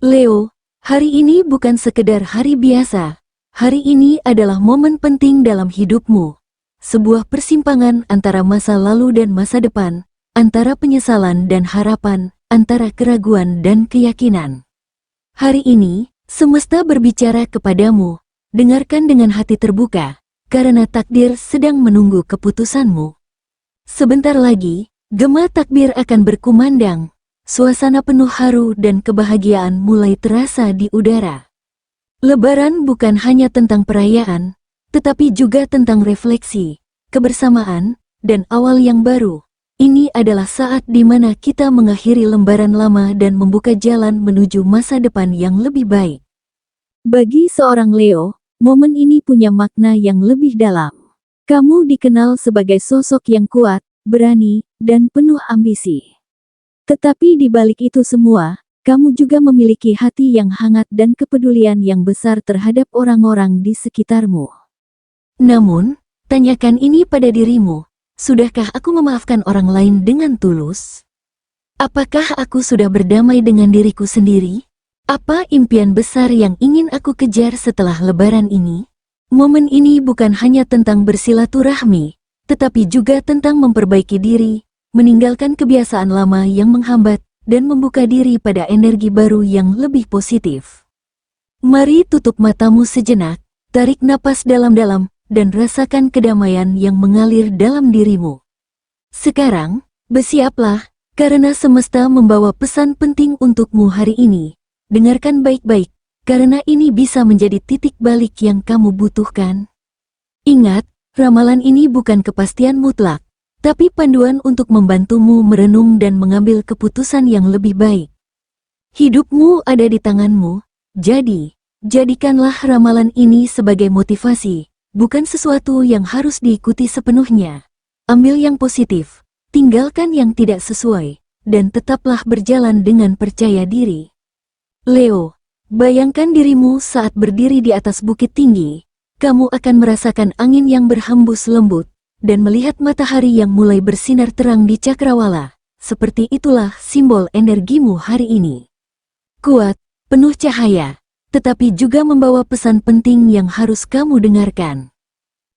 Leo, hari ini bukan sekedar hari biasa. Hari ini adalah momen penting dalam hidupmu. Sebuah persimpangan antara masa lalu dan masa depan, antara penyesalan dan harapan, antara keraguan dan keyakinan. Hari ini, semesta berbicara kepadamu. Dengarkan dengan hati terbuka, karena takdir sedang menunggu keputusanmu. Sebentar lagi, gema takbir akan berkumandang. Suasana penuh haru dan kebahagiaan mulai terasa di udara. Lebaran bukan hanya tentang perayaan, tetapi juga tentang refleksi, kebersamaan, dan awal yang baru. Ini adalah saat di mana kita mengakhiri lembaran lama dan membuka jalan menuju masa depan yang lebih baik. Bagi seorang Leo, momen ini punya makna yang lebih dalam. Kamu dikenal sebagai sosok yang kuat, berani, dan penuh ambisi. Tetapi di balik itu semua, kamu juga memiliki hati yang hangat dan kepedulian yang besar terhadap orang-orang di sekitarmu. Namun, tanyakan ini pada dirimu, sudahkah aku memaafkan orang lain dengan tulus? Apakah aku sudah berdamai dengan diriku sendiri? Apa impian besar yang ingin aku kejar setelah lebaran ini? Momen ini bukan hanya tentang bersilaturahmi, tetapi juga tentang memperbaiki diri, meninggalkan kebiasaan lama yang menghambat, dan membuka diri pada energi baru yang lebih positif. Mari tutup matamu sejenak, tarik napas dalam-dalam, dan rasakan kedamaian yang mengalir dalam dirimu. Sekarang, bersiaplah, karena semesta membawa pesan penting untukmu hari ini. Dengarkan baik-baik, karena ini bisa menjadi titik balik yang kamu butuhkan. Ingat, ramalan ini bukan kepastian mutlak, tapi panduan untuk membantumu merenung dan mengambil keputusan yang lebih baik. Hidupmu ada di tanganmu, jadi, jadikanlah ramalan ini sebagai motivasi, bukan sesuatu yang harus diikuti sepenuhnya. Ambil yang positif, tinggalkan yang tidak sesuai, dan tetaplah berjalan dengan percaya diri. Leo, bayangkan dirimu saat berdiri di atas bukit tinggi. Kamu akan merasakan angin yang berhembus lembut, dan melihat matahari yang mulai bersinar terang di cakrawala. Seperti itulah simbol energimu hari ini. Kuat, penuh cahaya, tetapi juga membawa pesan penting yang harus kamu dengarkan.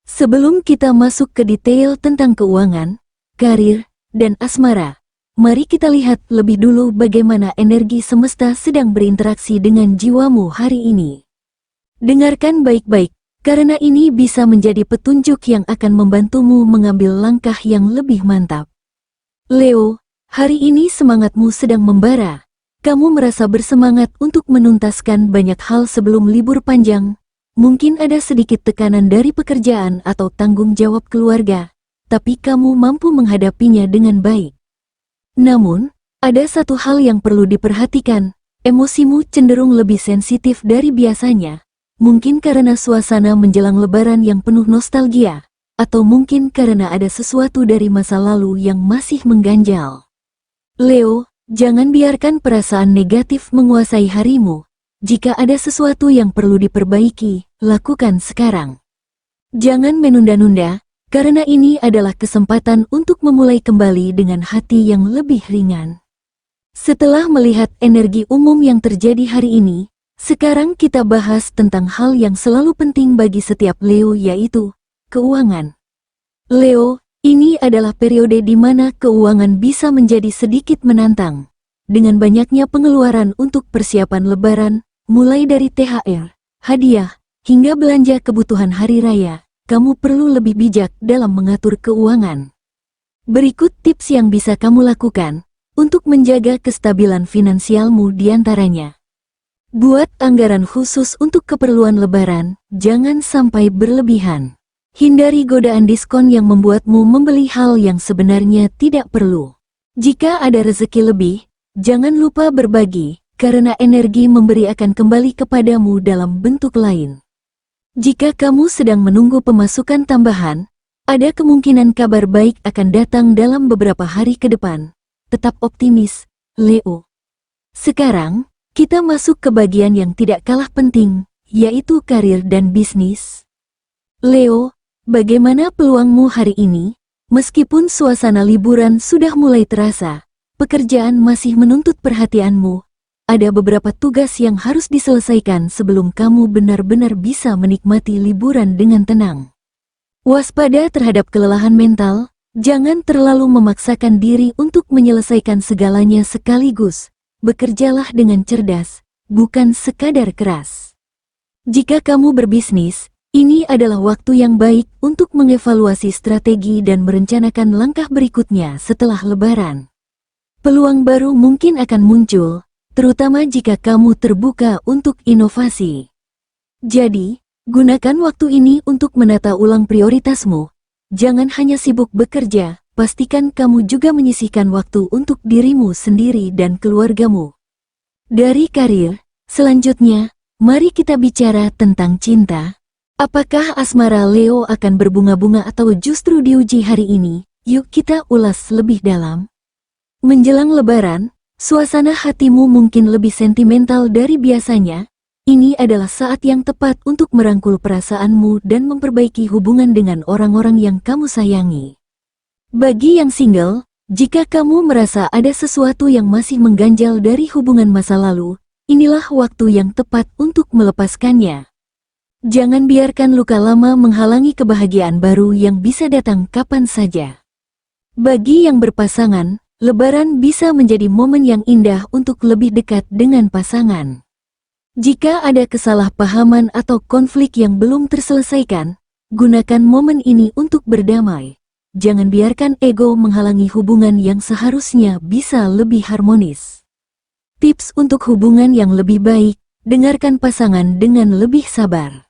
Sebelum kita masuk ke detail tentang keuangan, karir, dan asmara, mari kita lihat lebih dulu bagaimana energi semesta sedang berinteraksi dengan jiwamu hari ini. Dengarkan baik-baik, karena ini bisa menjadi petunjuk yang akan membantumu mengambil langkah yang lebih mantap. Leo, hari ini semangatmu sedang membara. Kamu merasa bersemangat untuk menuntaskan banyak hal sebelum libur panjang. Mungkin ada sedikit tekanan dari pekerjaan atau tanggung jawab keluarga, tapi kamu mampu menghadapinya dengan baik. Namun, ada satu hal yang perlu diperhatikan, emosimu cenderung lebih sensitif dari biasanya. Mungkin karena suasana menjelang lebaran yang penuh nostalgia, atau mungkin karena ada sesuatu dari masa lalu yang masih mengganjal. Leo, jangan biarkan perasaan negatif menguasai harimu. Jika ada sesuatu yang perlu diperbaiki, lakukan sekarang. Jangan menunda-nunda, karena ini adalah kesempatan untuk memulai kembali dengan hati yang lebih ringan. Setelah melihat energi umum yang terjadi hari ini, sekarang kita bahas tentang hal yang selalu penting bagi setiap Leo, yaitu keuangan. Leo, ini adalah periode di mana keuangan bisa menjadi sedikit menantang. Dengan banyaknya pengeluaran untuk persiapan lebaran, mulai dari THR, hadiah, hingga belanja kebutuhan hari raya, kamu perlu lebih bijak dalam mengatur keuangan. Berikut tips yang bisa kamu lakukan untuk menjaga kestabilan finansialmu di antaranya. Buat anggaran khusus untuk keperluan lebaran, jangan sampai berlebihan. Hindari godaan diskon yang membuatmu membeli hal yang sebenarnya tidak perlu. Jika ada rezeki lebih, jangan lupa berbagi, karena energi memberi akan kembali kepadamu dalam bentuk lain. Jika kamu sedang menunggu pemasukan tambahan, ada kemungkinan kabar baik akan datang dalam beberapa hari ke depan. Tetap optimis, Leo. Sekarang, kita masuk ke bagian yang tidak kalah penting, yaitu karir dan bisnis. Leo, bagaimana peluangmu hari ini? Meskipun suasana liburan sudah mulai terasa, pekerjaan masih menuntut perhatianmu. ada beberapa tugas yang harus diselesaikan sebelum kamu benar-benar bisa menikmati liburan dengan tenang. Waspada terhadap kelelahan mental, jangan terlalu memaksakan diri untuk menyelesaikan segalanya sekaligus. Bekerjalah dengan cerdas, bukan sekadar keras. Jika kamu berbisnis, ini adalah waktu yang baik untuk mengevaluasi strategi dan merencanakan langkah berikutnya setelah Lebaran. Peluang baru mungkin akan muncul, terutama jika kamu terbuka untuk inovasi. Jadi, gunakan waktu ini untuk menata ulang prioritasmu. Jangan hanya sibuk bekerja, pastikan kamu juga menyisihkan waktu untuk dirimu sendiri dan keluargamu. Dari karir, selanjutnya, mari kita bicara tentang cinta. Apakah asmara Leo akan berbunga-bunga atau justru diuji hari ini? Yuk kita ulas lebih dalam. Menjelang Lebaran, suasana hatimu mungkin lebih sentimental dari biasanya. Ini adalah saat yang tepat untuk merangkul perasaanmu dan memperbaiki hubungan dengan orang-orang yang kamu sayangi. Bagi yang single, jika kamu merasa ada sesuatu yang masih mengganjal dari hubungan masa lalu, inilah waktu yang tepat untuk melepaskannya. Jangan biarkan luka lama menghalangi kebahagiaan baru yang bisa datang kapan saja. Bagi yang berpasangan, Lebaran bisa menjadi momen yang indah untuk lebih dekat dengan pasangan. Jika ada kesalahpahaman atau konflik yang belum terselesaikan, gunakan momen ini untuk berdamai. Jangan biarkan ego menghalangi hubungan yang seharusnya bisa lebih harmonis. Tips untuk hubungan yang lebih baik, dengarkan pasangan dengan lebih sabar.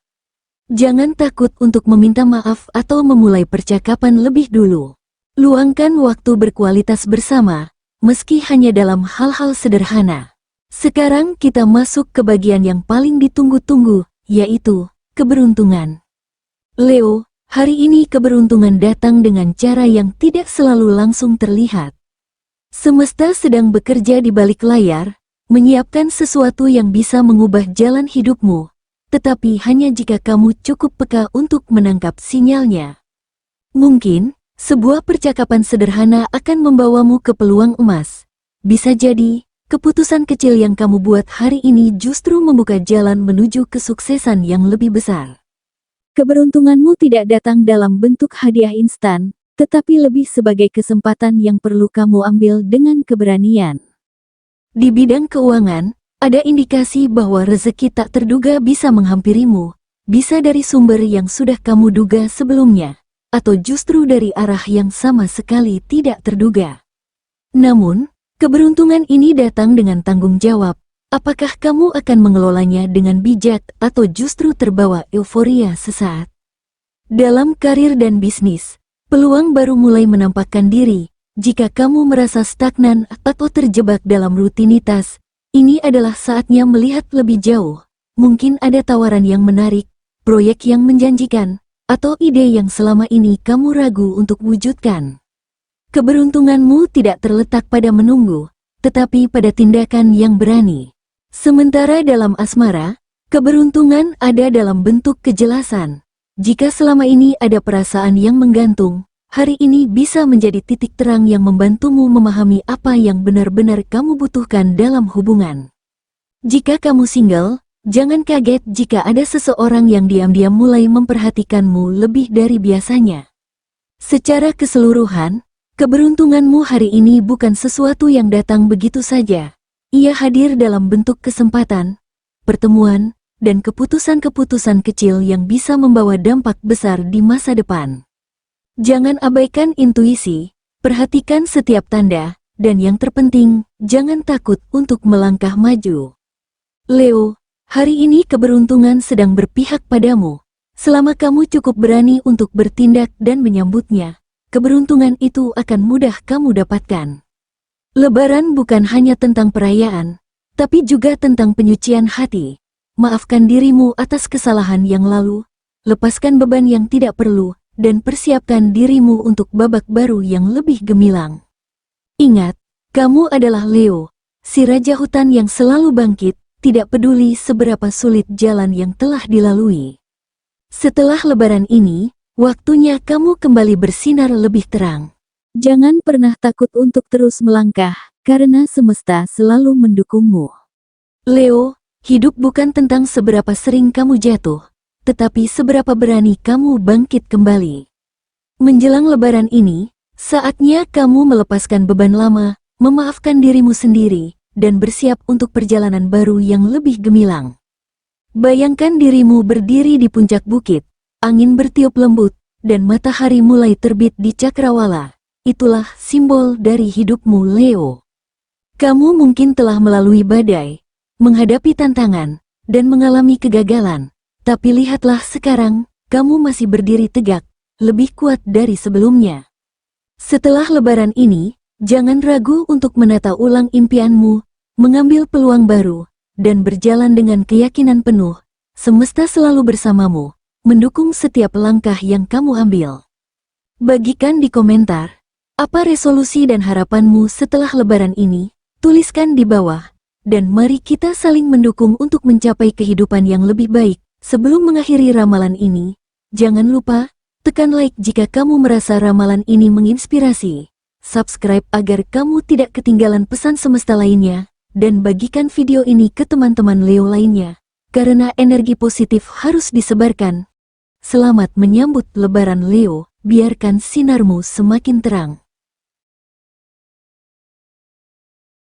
Jangan takut untuk meminta maaf atau memulai percakapan lebih dulu. Luangkan waktu berkualitas bersama, meski hanya dalam hal-hal sederhana. Sekarang kita masuk ke bagian yang paling ditunggu-tunggu, yaitu keberuntungan. Leo, hari ini keberuntungan datang dengan cara yang tidak selalu langsung terlihat. Semesta sedang bekerja di balik layar, menyiapkan sesuatu yang bisa mengubah jalan hidupmu, tetapi hanya jika kamu cukup peka untuk menangkap sinyalnya. Mungkin, sebuah percakapan sederhana akan membawamu ke peluang emas. Bisa jadi, keputusan kecil yang kamu buat hari ini justru membuka jalan menuju kesuksesan yang lebih besar. Keberuntunganmu tidak datang dalam bentuk hadiah instan, tetapi lebih sebagai kesempatan yang perlu kamu ambil dengan keberanian. Di bidang keuangan, ada indikasi bahwa rezeki tak terduga bisa menghampirimu, bisa dari sumber yang sudah kamu duga sebelumnya, atau justru dari arah yang sama sekali tidak terduga. Namun, keberuntungan ini datang dengan tanggung jawab. Apakah kamu akan mengelolanya dengan bijak atau justru terbawa euforia sesaat? Dalam karir dan bisnis, peluang baru mulai menampakkan diri. Jika kamu merasa stagnan atau terjebak dalam rutinitas, ini adalah saatnya melihat lebih jauh. Mungkin ada tawaran yang menarik, proyek yang menjanjikan, atau ide yang selama ini kamu ragu untuk wujudkan. Keberuntunganmu tidak terletak pada menunggu, tetapi pada tindakan yang berani. Sementara dalam asmara, keberuntungan ada dalam bentuk kejelasan. Jika selama ini ada perasaan yang menggantung, hari ini bisa menjadi titik terang yang membantumu memahami apa yang benar-benar kamu butuhkan dalam hubungan. Jika kamu single, jangan kaget jika ada seseorang yang diam-diam mulai memperhatikanmu lebih dari biasanya. Secara keseluruhan, keberuntunganmu hari ini bukan sesuatu yang datang begitu saja. Ia hadir dalam bentuk kesempatan, pertemuan, dan keputusan-keputusan kecil yang bisa membawa dampak besar di masa depan. Jangan abaikan intuisi, perhatikan setiap tanda, dan yang terpenting, jangan takut untuk melangkah maju. Leo, hari ini keberuntungan sedang berpihak padamu. Selama kamu cukup berani untuk bertindak dan menyambutnya, keberuntungan itu akan mudah kamu dapatkan. Lebaran bukan hanya tentang perayaan, tapi juga tentang penyucian hati. Maafkan dirimu atas kesalahan yang lalu, lepaskan beban yang tidak perlu, dan persiapkan dirimu untuk babak baru yang lebih gemilang. Ingat, kamu adalah Leo, si raja hutan yang selalu bangkit, tidak peduli seberapa sulit jalan yang telah dilalui. Setelah Lebaran ini, waktunya kamu kembali bersinar lebih terang. Jangan pernah takut untuk terus melangkah, karena semesta selalu mendukungmu. Leo, hidup bukan tentang seberapa sering kamu jatuh, tetapi seberapa berani kamu bangkit kembali. Menjelang Lebaran ini, saatnya kamu melepaskan beban lama, memaafkan dirimu sendiri, dan bersiap untuk perjalanan baru yang lebih gemilang. Bayangkan dirimu berdiri di puncak bukit, angin bertiup lembut, dan matahari mulai terbit di cakrawala. Itulah simbol dari hidupmu, Leo. Kamu mungkin telah melalui badai, menghadapi tantangan, dan mengalami kegagalan. Tapi lihatlah sekarang, kamu masih berdiri tegak, lebih kuat dari sebelumnya. Setelah Lebaran ini, jangan ragu untuk menata ulang impianmu, mengambil peluang baru, dan berjalan dengan keyakinan penuh. Semesta selalu bersamamu, mendukung setiap langkah yang kamu ambil. Bagikan di komentar, apa resolusi dan harapanmu setelah Lebaran ini? Tuliskan di bawah, dan mari kita saling mendukung untuk mencapai kehidupan yang lebih baik. Sebelum mengakhiri ramalan ini, jangan lupa tekan like jika kamu merasa ramalan ini menginspirasi. Subscribe agar kamu tidak ketinggalan pesan semesta lainnya, dan bagikan video ini ke teman-teman Leo lainnya, karena energi positif harus disebarkan. Selamat menyambut Lebaran Leo, biarkan sinarmu semakin terang.